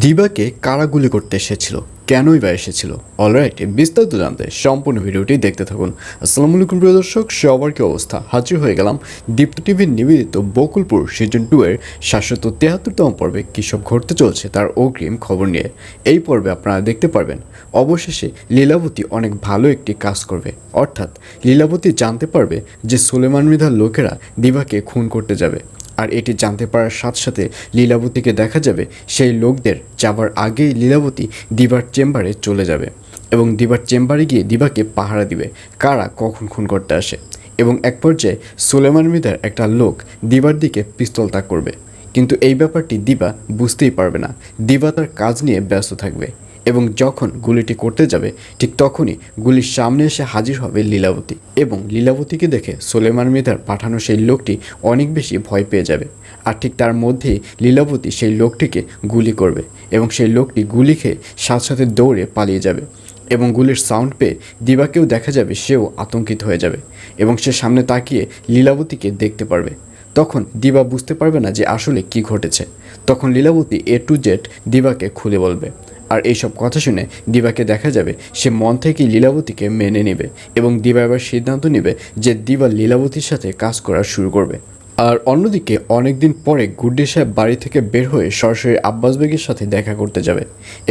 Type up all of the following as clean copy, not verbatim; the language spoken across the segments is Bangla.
দিবাকে কারা গুলি করতে এসেছিল, কেনই বা এসেছিল? অলরাইট, বিস্তারিত জানতে সম্পূর্ণ ভিডিওটি দেখতে থাকুন। আসসালামু আলাইকুম প্রিয় দর্শক, সবার কি অবস্থা? হাজির হয়ে গেলাম দীপ্ত টিভির নিবেদিত বকুলপুর সিজন 2 এর 773তম পর্বে কী সব ঘটতে চলছে তার অগ্রিম খবর নিয়ে। এই পর্বে আপনারা দেখতে পারবেন অবশেষে লীলাবতী অনেক ভালো একটি কাজ করবে, অর্থাৎ লীলাবতী জানতে পারবে যে সুলেমান মৃধার লোকেরা দিবাকে খুন করতে যাবে। আর এটি জানতে পারার সাথে সাথে লীলাবতীকে দেখা যাবে সেই লোকদের যাবার আগেই লীলাবতী দিবার চেম্বারে চলে যাবে এবং দিবার চেম্বারে গিয়ে দিবাকে পাহারা দিবে কারা কখন খুন করতে আসে। এবং এক পর্যায়ে সুলেমান মৃধার একটা লোক দিবার দিকে পিস্তল তাক করবে, কিন্তু এই ব্যাপারটি দিবা বুঝতেই পারবে না। দিবা তার কাজ নিয়ে ব্যস্ত থাকবে এবং যখন গুলিটি করতে যাবে ঠিক তখনই গুলির সামনে এসে হাজির হবে লীলাবতী এবং লীলাবতীকে দেখে সুলেমান মৃধার পাঠানো সেই লোকটি অনেক বেশি ভয় পেয়ে যাবে। আর ঠিক তার মধ্যেই লীলাবতী সেই লোকটিকে গুলি করবে এবং সেই লোকটি গুলি খেয়ে সাথে সাথে দৌড়ে পালিয়ে যাবে এবং গুলির সাউন্ড পেয়ে দিবাকেও দেখা যাবে সেও আতঙ্কিত হয়ে যাবে এবং সে সামনে তাকিয়ে লীলাবতীকে দেখতে পারবে। তখন দিবা বুঝতে পারবে না যে আসলে কি ঘটেছে। তখন লীলাবতী A to Z দিবাকে খুলে বলবে, আর এইসব কথা শুনে দিবাকে দেখা যাবে সে মন থেকেই লীলাবতীকে মেনে নেবে এবং দিবা এবার সিদ্ধান্ত নেবে যে দিবা লীলাবতীর সাথে কাজ করা শুরু করবে। আর অন্যদিকে অনেকদিন পরে গুড্ডি সাহেব বাড়ি থেকে বের হয়ে সরাসরি আব্বাস বেগের সাথে দেখা করতে যাবে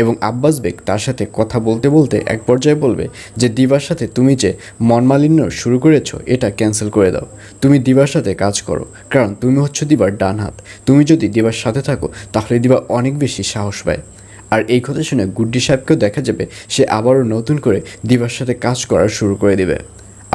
এবং আব্বাস বেগ তার সাথে কথা বলতে বলতে এক পর্যায়ে বলবে যে দিবার সাথে তুমি যে মনমালিন্য শুরু করেছো এটা ক্যান্সেল করে দাও, তুমি দিবার সাথে কাজ করো, কারণ তুমি হচ্ছে দিবার ডান হাত। তুমি যদি দিবার সাথে থাকো তাহলে দিবা অনেক বেশি সাহস পায়। আর এই কথা শুনে গুড্ডি সাহেবকেও দেখা যাবে সে আবারও নতুন করে দিবার সাথে কাজ করা শুরু করে দেবে।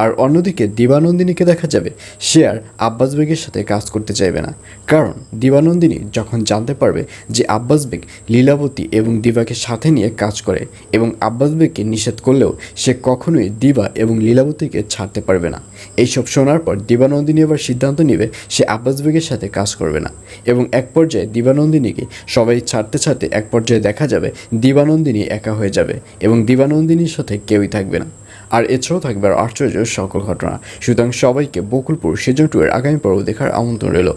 আর অন্যদিকে দিবানন্দিনীকে দেখা যাবে সে আর আব্বাস বেগের সাথে কাজ করতে চাইবে না, কারণ দিবানন্দিনী যখন জানতে পারবে যে আব্বাস বেগ লীলাবতী এবং দিবাকে সাথে নিয়ে কাজ করে এবং আব্বাস বেগকে নিষেধ করলেও সে কখনোই দিবা এবং লীলাবতীকে ছাড়তে পারবে না। এইসব শোনার পর দিবানন্দিনী এবার সিদ্ধান্ত নেবে সে আব্বাস বেগের সাথে কাজ করবে না এবং এক পর্যায়ে দিবানন্দিনীকে সবাই ছাড়তে ছাড়তে এক পর্যায়ে দেখা যাবে দিবানন্দিনী একা হয়ে যাবে এবং দিবানন্দিনীর সাথে কেউই থাকবে না। আর এছাড়াও থাকবে আর আশ্চর্য সকল ঘটনা। সুতরাং সবাইকে বকুলপুর সিজন 2 এর আগামী পর্ব দেখার আমন্ত্রণ রইল।